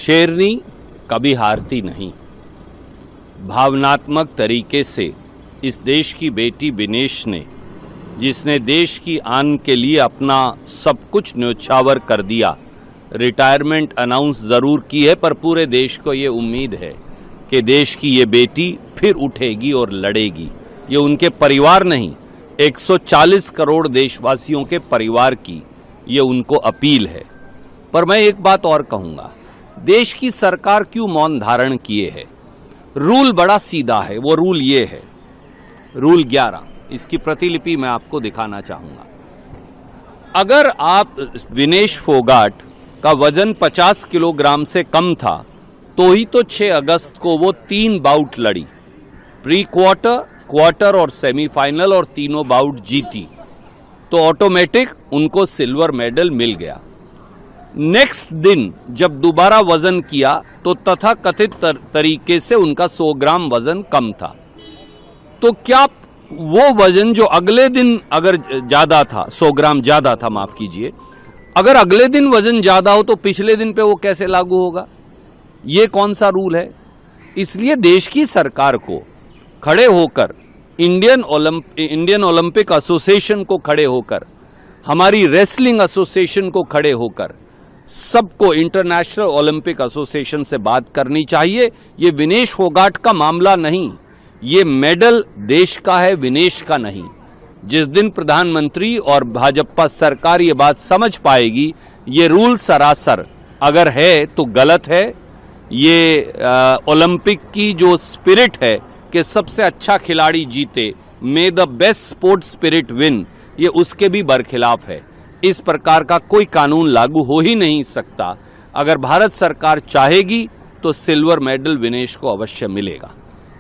शेरनी कभी हारती नहीं। भावनात्मक तरीके से इस देश की बेटी विनेश ने, जिसने देश की आन के लिए अपना सब कुछ न्योछावर कर दिया, रिटायरमेंट अनाउंस ज़रूर की है, पर पूरे देश को ये उम्मीद है कि देश की ये बेटी फिर उठेगी और लड़ेगी। ये उनके परिवार नहीं, 140 करोड़ देशवासियों के परिवार की ये उनको अपील है। पर मैं एक बात और कहूँगा, देश की सरकार क्यों मौन धारण किए है? रूल बड़ा सीधा है। वो रूल ये है, रूल 11, इसकी प्रतिलिपि मैं आपको दिखाना चाहूँगा। अगर आप विनेश फोगाट का वजन 50 किलोग्राम से कम था तो ही तो 6 अगस्त को वो 3 बाउट लड़ी, प्री क्वार्टर, क्वार्टर और सेमीफाइनल, और तीनों बाउट जीती, तो ऑटोमेटिक उनको सिल्वर मेडल मिल गया। नेक्स्ट दिन जब दोबारा वजन किया तो तथाकथित तरीके से उनका 100 ग्राम वजन कम था। तो क्या वो वजन जो अगले दिन अगर ज्यादा था, 100 ग्राम ज्यादा था, माफ कीजिए, अगर अगले दिन वजन ज्यादा हो तो पिछले दिन पे वो कैसे लागू होगा? ये कौन सा रूल है? इसलिए देश की सरकार को खड़े होकर, इंडियन ओलंपिक एसोसिएशन को खड़े होकर, हमारी रेसलिंग एसोसिएशन को खड़े होकर, सबको इंटरनेशनल ओलंपिक एसोसिएशन से बात करनी चाहिए। ये विनेश फोगाट का मामला नहीं, ये मेडल देश का है, विनेश का नहीं। जिस दिन प्रधानमंत्री और भाजपा सरकार ये बात समझ पाएगी, ये रूल सरासर अगर है तो गलत है। ये ओलंपिक की जो स्पिरिट है कि सबसे अच्छा खिलाड़ी जीते, मे the best sports spirit win, ये उसके भी बरखिलाफ है। इस प्रकार का कोई कानून लागू हो ही नहीं सकता। अगर भारत सरकार चाहेगी तो सिल्वर मेडल विनेश को अवश्य मिलेगा।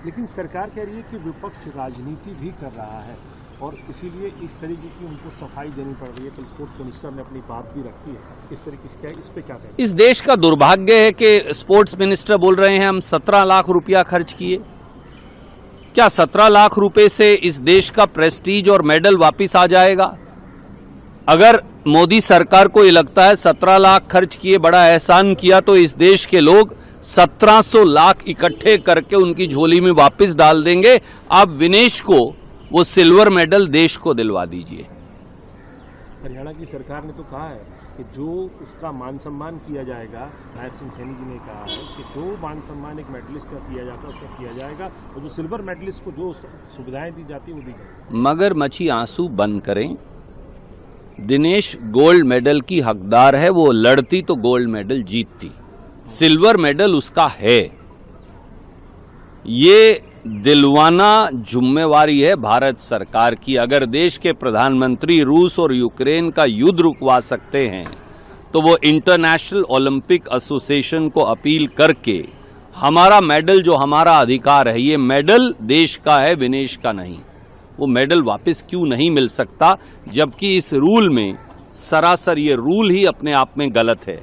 लेकिन सरकार कह रही है कि विपक्ष राजनीति भी कर रहा है और इसीलिए इस तरीके की उनको सफाई देनी पड़ रही है। कल स्पोर्ट्स मिनिस्टर ने अपनी बात भी रखी है। इस तरीके से इस पे क्या कहें? इस देश का दुर्भाग्य है कि स्पोर्ट्स मिनिस्टर बोल रहे हैं हम 17 लाख रुपया खर्च किए। क्या 17 लाख रुपए से इस देश का प्रेस्टीज और मेडल वापिस आ जाएगा? अगर मोदी सरकार को ये लगता है 17 लाख खर्च किए, बड़ा एहसान किया, तो इस देश के लोग 1700 लाख इकट्ठे करके उनकी झोली में वापस डाल देंगे। आप विनेश को वो सिल्वर मेडल देश को दिलवा दीजिए। हरियाणा की सरकार ने तो कहा है कि जो उसका मान सम्मान किया जाएगा, नायब सिंह सैनी जी ने कहा है कि जो मान सम्मान एक मेडलिस्ट का किया जाता है उसका किया जाएगा, और जो सिल्वर मेडलिस्ट को जो सुविधाएं दी जाती है वो दी जाएगी। मगरमच्छी आंसू बंद करें। दिनेश गोल्ड मेडल की हकदार है, वो लड़ती तो गोल्ड मेडल जीतती, सिल्वर मेडल उसका है। ये दिलवाना जिम्मेवारी है भारत सरकार की। अगर देश के प्रधानमंत्री रूस और यूक्रेन का युद्ध रुकवा सकते हैं तो वो इंटरनेशनल ओलंपिक एसोसिएशन को अपील करके हमारा मेडल, जो हमारा अधिकार है, ये मेडल देश का है, विनेश का नहीं, वो मेडल वापस क्यों नहीं मिल सकता? जबकि इस रूल में सरासर ये रूल ही अपने आप में गलत है।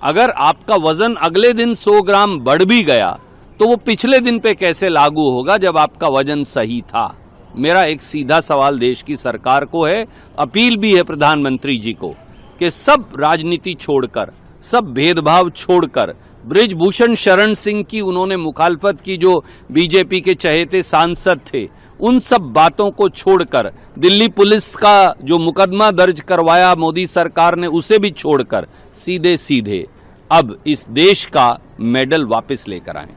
अगर आपका वजन अगले दिन 100 ग्राम बढ़ भी गया तो वो पिछले दिन पे कैसे लागू होगा जब आपका वजन सही था? मेरा एक सीधा सवाल देश की सरकार को है, अपील भी है प्रधानमंत्री जी को, कि सब राजनीति छोड़कर, सब भेदभाव छोड़कर, बृजभूषण शरण सिंह की उन्होंने मुखालफत की, जो बीजेपी के चहेते सांसद थे, उन सब बातों को छोड़कर, दिल्ली पुलिस का जो मुकदमा दर्ज करवाया मोदी सरकार ने, उसे भी छोड़कर सीधे सीधे अब इस देश का मेडल वापस लेकर आए।